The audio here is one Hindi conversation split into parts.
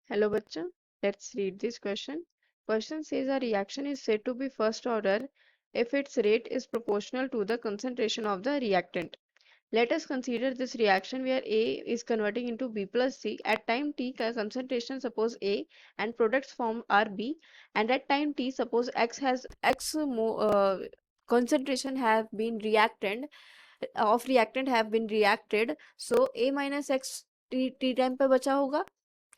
Hello, Bachcha. Let's read this question. Question says a reaction is said to be first order if its rate is proportional to the concentration of the reactant. Let us consider this reaction where A is converting into B plus C. At time T, concentration suppose A and products form are B, and at time T, suppose concentration have been reactant have been reacted. So A minus X T time पे बचा होगा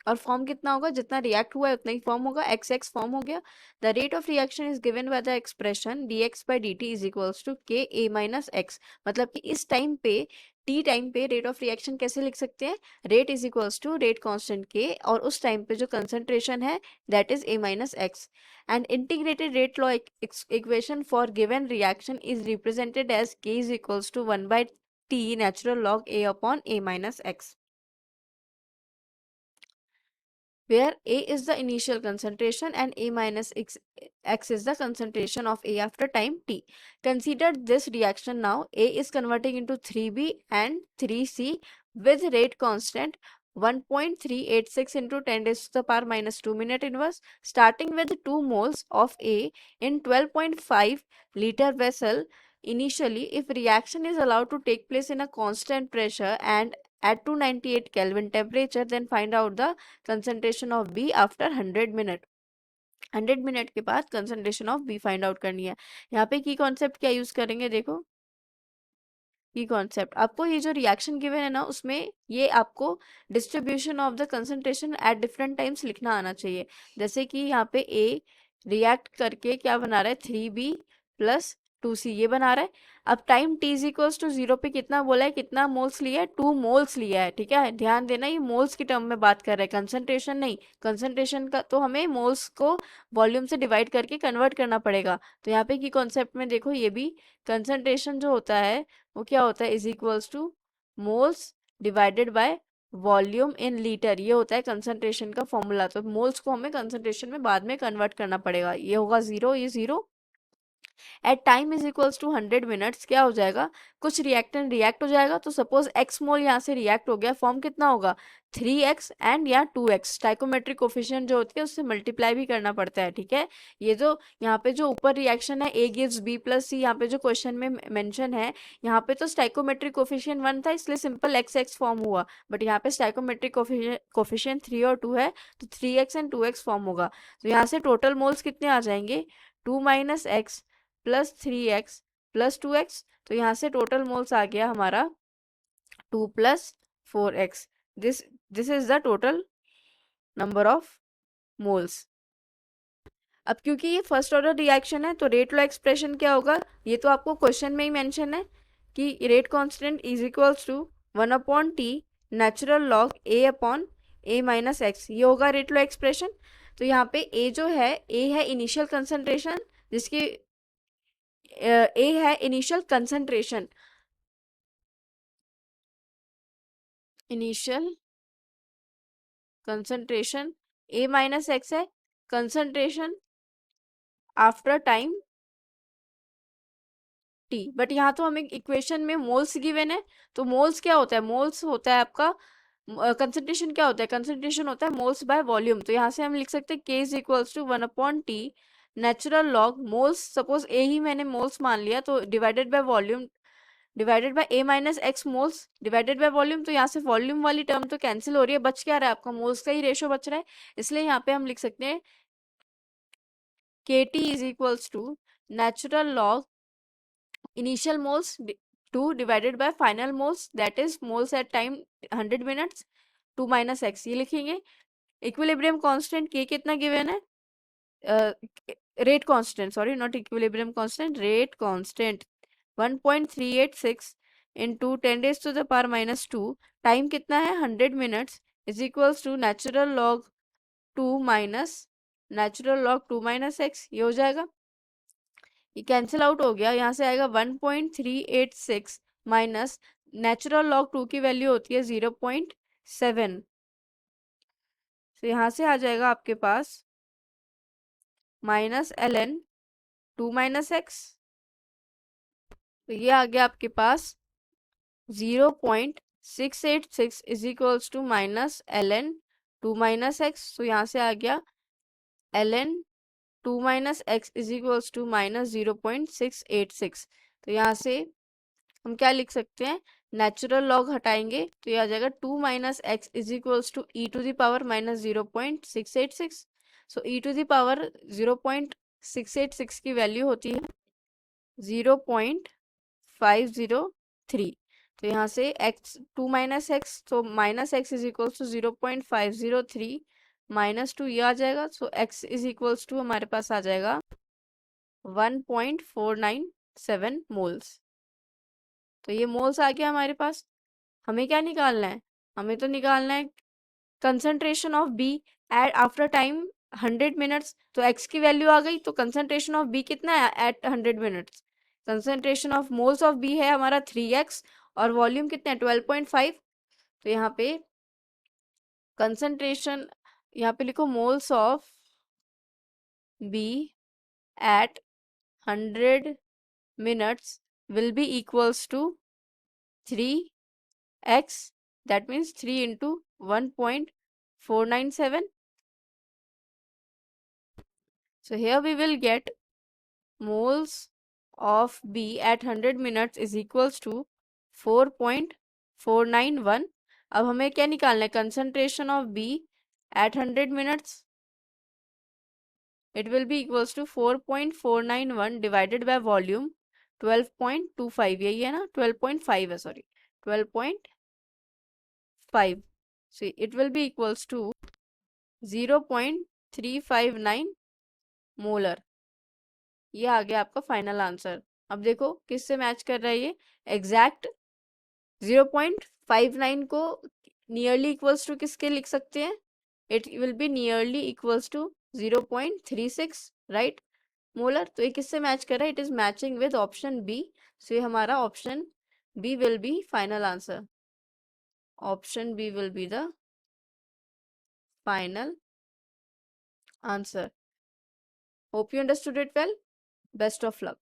और फॉर्म कितना होगा, जितना रिएक्ट हुआ है उतना ही फॉर्म होगा, एक्स एक्स फॉर्म हो गया. The rate of reaction is given by the expression D X by D T is equals to K A minus X. मतलब कि इस टाइम पे टी टाइम पे रेट ऑफ रिएक्शन कैसे लिख सकते हैं, rate is equals to rate constant K और उस टाइम पे जो कंसंट्रेशन है that is A minus X. And integrated rate law equation for given reaction is represented as K is equals to 1 by T natural log A upon A minus X, where A is the initial concentration and A minus X is the concentration of A after time T. Consider this reaction now. A is converting into 3B and 3C with rate constant 1.386 into 10 raised to the power minus 2 minute inverse, starting with 2 moles of A in 12.5 liter vessel. Initially, if reaction is allowed to take place in a constant pressure and at 298 Kelvin temperature, then find out the concentration of B after 100 minute. 100 minute के बाद concentration of B find out करनी है. यहाँ पे की कॉन्सेप्ट क्या यूज करेंगे, देखो की कॉन्सेप्ट आपको ये जो रिएक्शन गिवन है ना उसमें ये आपको distribution of the concentration at different times लिखना आना चाहिए. जैसे कि यहाँ पे ए रिएक्ट करके क्या बना रहा है 3B प्लस 2C ये बना रहा है. अब time t is equals to 0 पे कितना बोला है, कितना मोल्स लिया है, 2 मोल्स लिया है. ठीक है, ध्यान देना ये मोल्स की टर्म में बात कर रहे हैं, कंसंट्रेशन नहीं. कंसंट्रेशन का तो हमें मोल्स को वॉल्यूम से डिवाइड करके कन्वर्ट करना पड़ेगा. तो यहाँ पे की कॉन्सेप्ट में देखो ये भी कंसंट्रेशन जो होता है वो क्या होता है, is equals two moles divided by volume in litre. ये होता है कंसंट्रेशन का फॉर्मूला. तो मोल्स को हमें कंसंट्रेशन में बाद में कन्वर्ट करना पड़ेगा. ये होगा 0, ये 0. At time is equals to 100 minutes क्या हो जाएगा, कुछ रिएक्टेंट रिएक्ट हो जाएगा. तो सपोज एक्स मोल यहाँ से रिएक्ट हो गया, फॉर्म कितना होगा 3x एंड या 2x. स्टाइकोमेट्रिक कोफिशिएंट जो होती है उससे मल्टीप्लाई भी करना पड़ता है. ठीक है, ये जो यहाँ पे जो ऊपर रिएक्शन है a gives b plus c, यहाँ पे जो क्वेश्चन में मेंशन है, यहाँ पे तो स्टाइकोमेट्रिक कोफिशिएंट 1 था इसलिए सिंपल x फॉर्म हुआ. बट यहाँ पे स्टाइकोमेट्रिक कोफिशिएंट 3 और 2 है तो 3x एंड 2x फॉर्म होगा. तो यहाँ से टोटल मोल्स कितने आ जाएंगे, 2 minus x plus 3x plus 2x. तो यहाँ से टोटल मोल्स आ गया हमारा 2 plus 4x. This is the total number of moles. अब क्योंकि ये फर्स्ट ऑर्डर रिएक्शन है तो रेट लॉ एक्सप्रेशन क्या होगा, ये तो आपको क्वेश्चन में ही मेंशन है कि rate constant is equals to 1 upon T natural log A upon A minus X. ये होगा रेट लॉ एक्सप्रेशन. तो यहाँ पे ए जो है, ए है इनिशियल कंसंट्रेशन जिसकी ए है इनिशियल कंसंट्रेशन, इनिशियल कंसंट्रेशन. ए माइनस एक्स है concentration after time T. But यहाँ तो हमें इक्वेशन में मोल्स गिवन है. तो मोल्स क्या होता है, मोल्स होता है आपका कंसंट्रेशन क्या होता है, कंसंट्रेशन होता है मोल्स बाय वॉल्यूम. तो यहाँ से हम लिख सकते हैं K is equals to 1 upon T natural log moles. Suppose A ही मैंने मोल्स मान लिया तो divided by volume divided by A minus X moles divided by volume. तो यहाँ से वॉल्यूम वाली टर्म तो कैंसिल हो रही है, बच क्या रहा है आपका, मोल्स का ही रेशो बच रहा है. इसलिए यहाँ पे हम लिख सकते हैं K T is equals to natural log initial moles 2 divided by final moles that is moles at time 100 minutes 2 minus x. ये लिखेंगे. इक्विलिब्रियम कांस्टेंट k कितना गिवन है, rate constant, sorry not equilibrium constant, rate constant 1.386 into 10 raise to the power minus 2. Time कितना है 100 minutes is equals to natural log 2 minus natural log 2 minus X. ये हो जाएगा, ये कैंसिल आउट हो गया. यहाँ से आएगा 1.386 माइनस नेचुरल लॉग 2 की वैल्यू होती है 0.7. तो यहाँ से आ जाएगा आपके पास माइनस ln 2 माइनस एक्स. तो ये आ गया आपके पास 0.686 is equals to minus ln 2 minus X, तो यहाँ से आ गया ln 2 minus X is equals to minus 0.686। तो यहाँ से हम क्या लिख सकते हैं, नेचुरल लॉग हटाएंगे तो ये आ जाएगा 2 minus X is equals to E to the power minus 0.686। So E to the power 0.686 की वैल्यू होती है 0.503। तो यहाँ से x 2 माइनस एक्स, तो minus X is equals to 0.503 minus 2 ये आ जाएगा। So x is equals to हमारे पास आ जाएगा 1.497 मोल्स। तो ये मोल्स आ गया हमारे पास। हमें क्या निकालना है, हमें तो निकालना है concentration of B at after time 100 minutes. तो x की वैल्यू आ गई, तो कंसंट्रेशन ऑफ बी कितना है at 100 minutes. Concentration of moles of B है हमारा 3x और वॉल्यूम कितना है 12.5। तो यहाँ पे कंसंट्रेशन, यहाँ पे लिखो moles of B at 100 minutes will be equals to 3x, that means 3 into 1.497. So here we will get moles of B at 100 minutes is equals to 4.491। अब हमें क्या निकालना है, concentration of B at 100 minutes, it will be equals to 4.491 divided by volume 12.25, यही है ना, 12.5 है, sorry 12.5। so it will be equals to 0.359 molar. ये आ गया आपका फाइनल आंसर। अब देखो किससे मैच कर रहा है ये, एग्जैक्ट 0.59 को नियरली इक्वल्स टू किसके लिख सकते हैं, it will be nearly equals to 0.36 right molar. तो ये किससे मैच कर रहा है, it is matching with option B. So ये हमारा option B will be final answer. Option B will be the final answer. Hope you understood it well. Best of luck.